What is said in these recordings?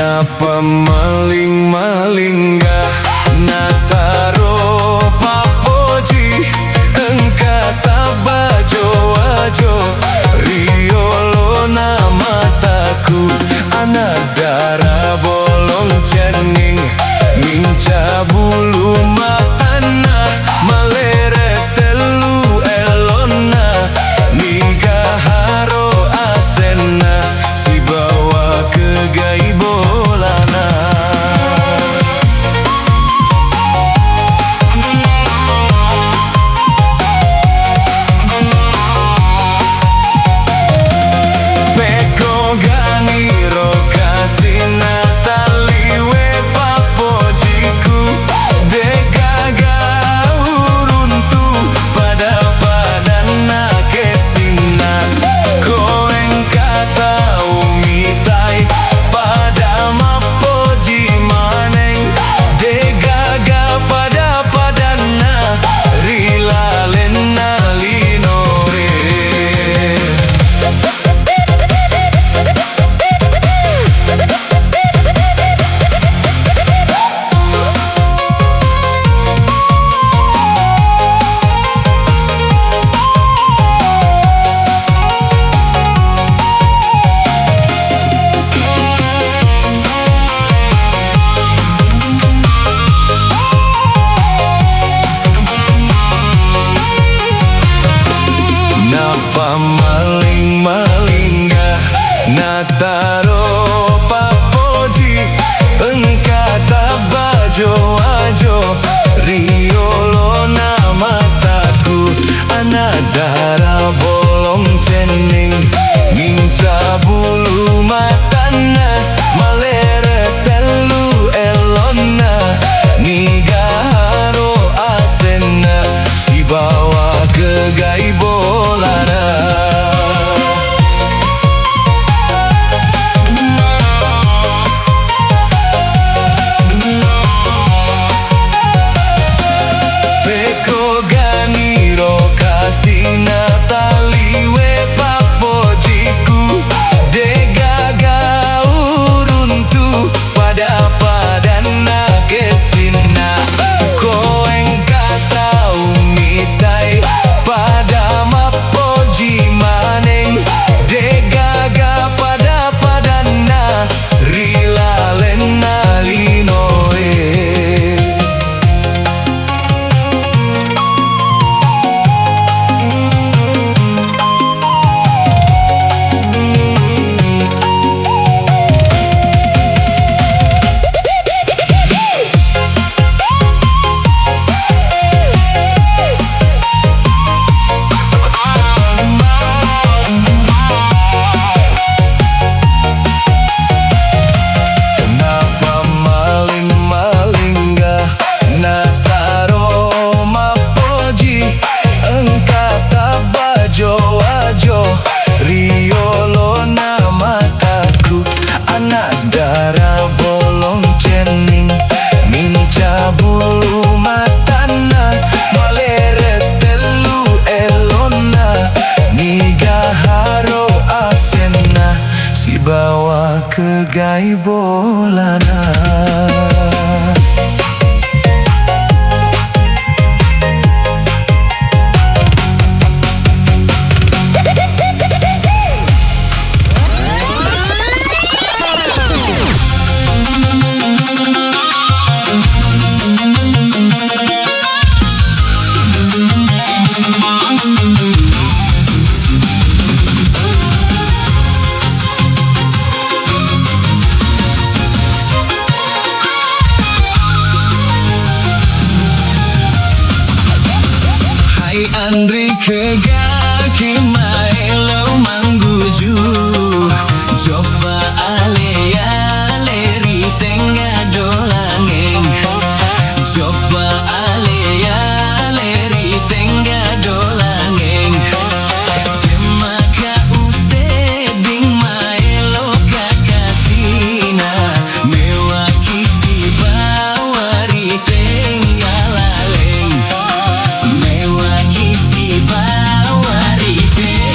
Napa maling-maling gak nataro papoji engkata bajo-ajo riolo na mataku anak darah bolong cening minca bulu matana malere telu elona niga haro asena si bawa ke gaibolana. Peko ganiro kasina taliwe papojiku degaga uruntu pada padana kesina koeng kata umitai pada mapoji maneng degaga pada padana rila lena linore. Napa maling-maling gak nataro papoji engkata bajo-ajo riolo na mataku anak darah bolong cening minca bulu matana malere telu elona niga haro asena si bawa ke gaibolana. Peko ganiro kasina taliwe papojiku degaga uruntu pada padana kesina koeng kata umitai pada mapoji maneng degaga pada padana rila lena linoe. Kenapa maling-maling gak nataro mapoji engkata bajo-ajo riolo na mataku anak darah bolong cening minca bulu matana malere telu elona niga haro asena si bawa ke gaibolana. Andri kegaki maelo mangguju coba ale ritenga dolangeng coba ale ritenga dolangeng temaka useding maelo kakasina mewaki si bawari tenga laleng mewaki si bawari tenga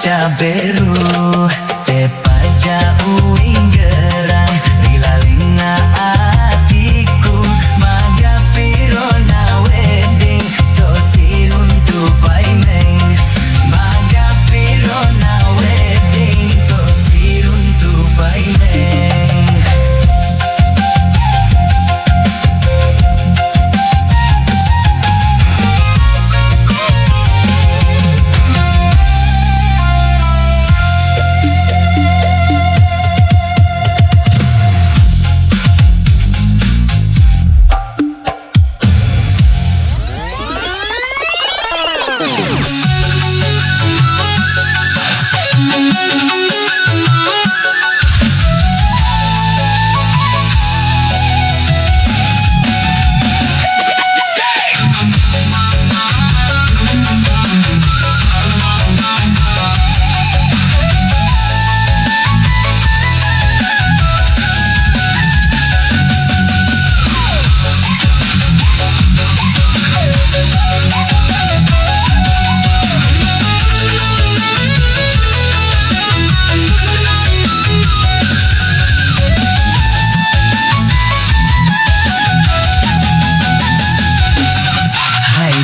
caberu te paja uing gerang rilalina atiku maga pirona wedding tosirun tupai meng maga pirona wedding tosirun tupai meng.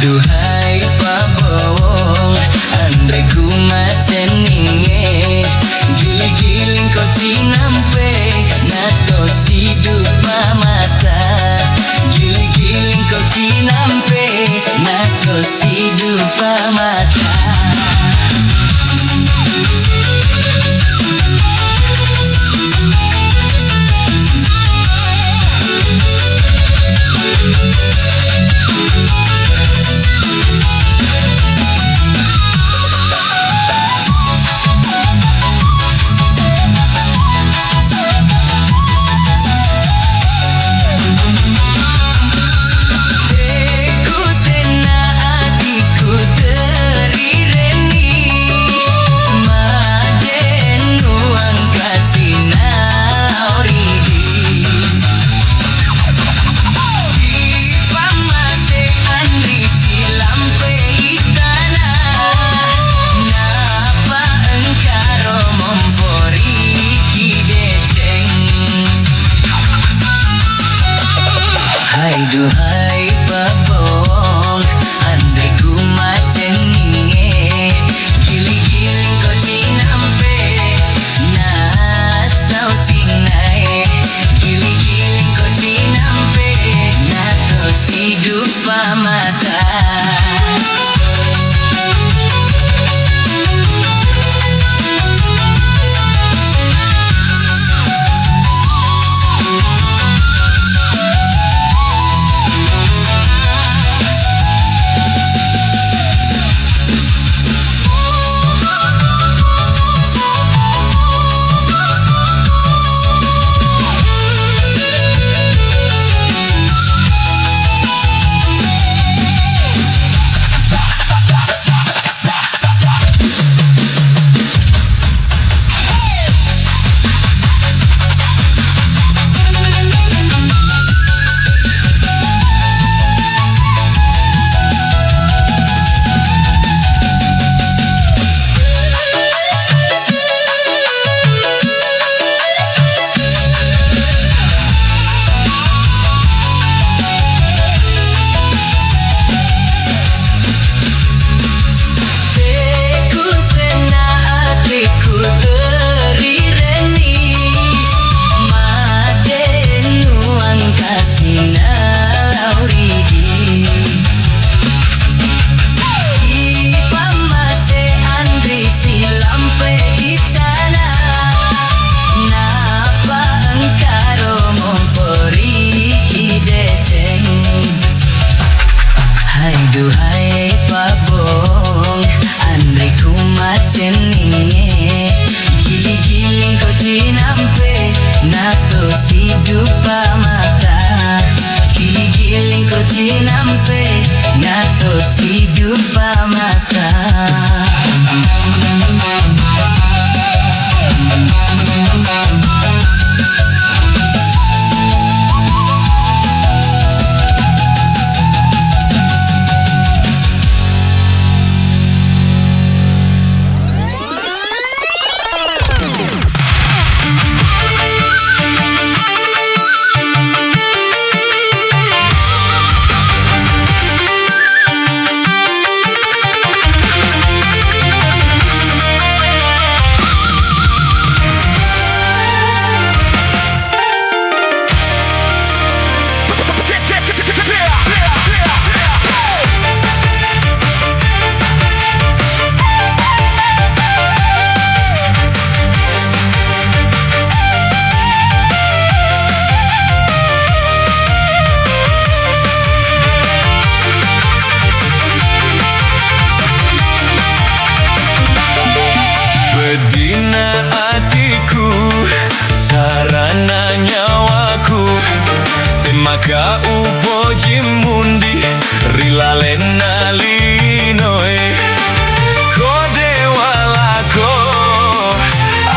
Duhai pabowong andre ku maceninge giling-giling kau cinampe nato sidup mata giling-giling kau cinampe nato sidup mata. Duhai pabowong andre ku maceninge giling-giling kau cinampe nasau cinai giling-giling kau cinampe nato sidup mata. Duhai pabowong andre ku maceninge giling-giling kau cinampe nato sidup mata giling-giling kau cinampe nato sidup mata. maka upoji mundi rilalena linoe kode walako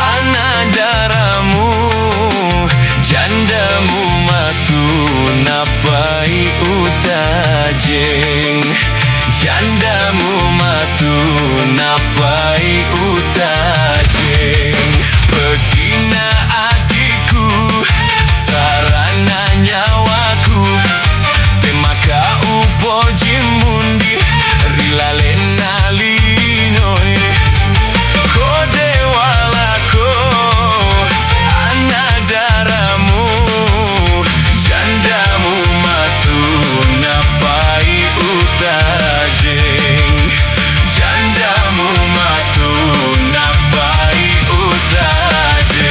anadaramu jandamu matu napai utajeng jandamu matu napai utajeng Pegina adikku sarana nyawaku temaka upoji mundi rilalena linoe kode walako anadaramu jandamu matu napai utajeng jandamu matu napai utajeng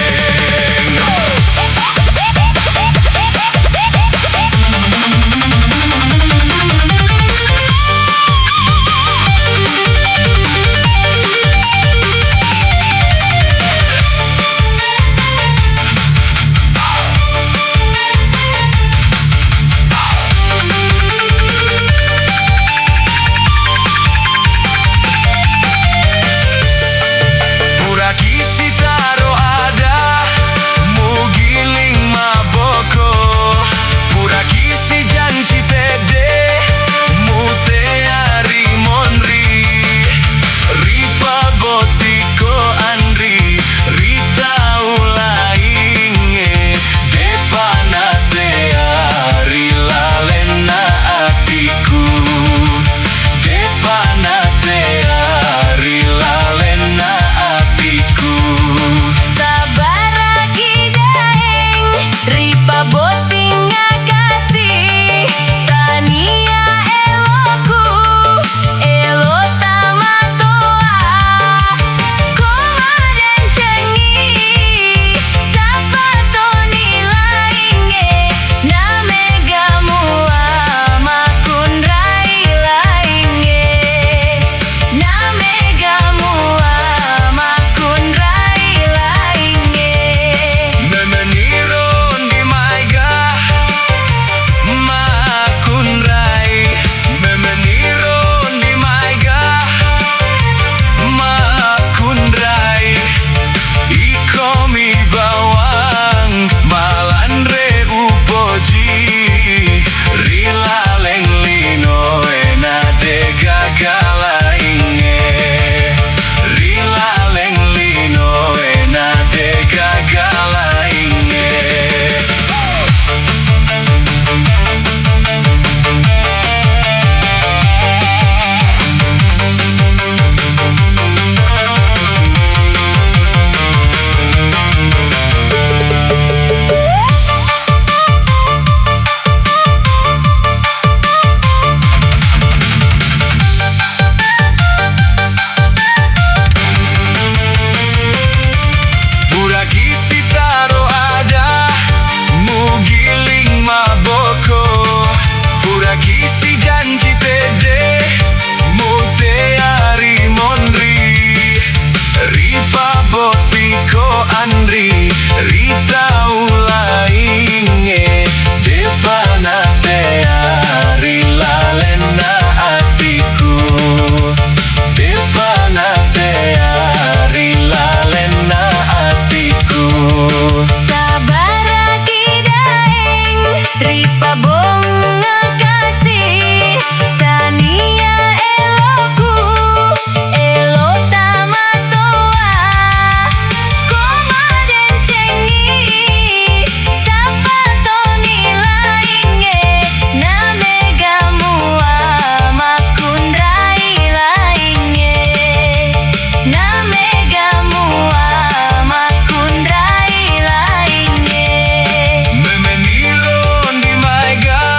Memeniron di maiga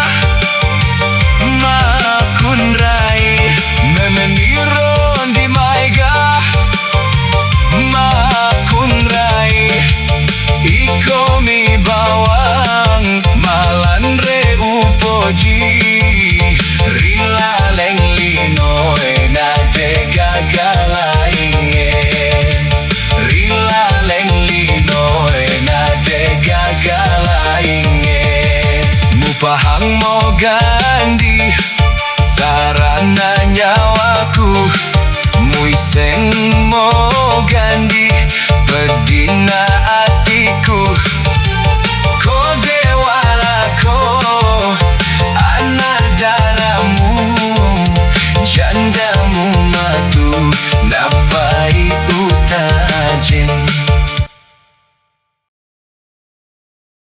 pahang mo gandi sarana nyawaku muiseng mo gandi bedina atiku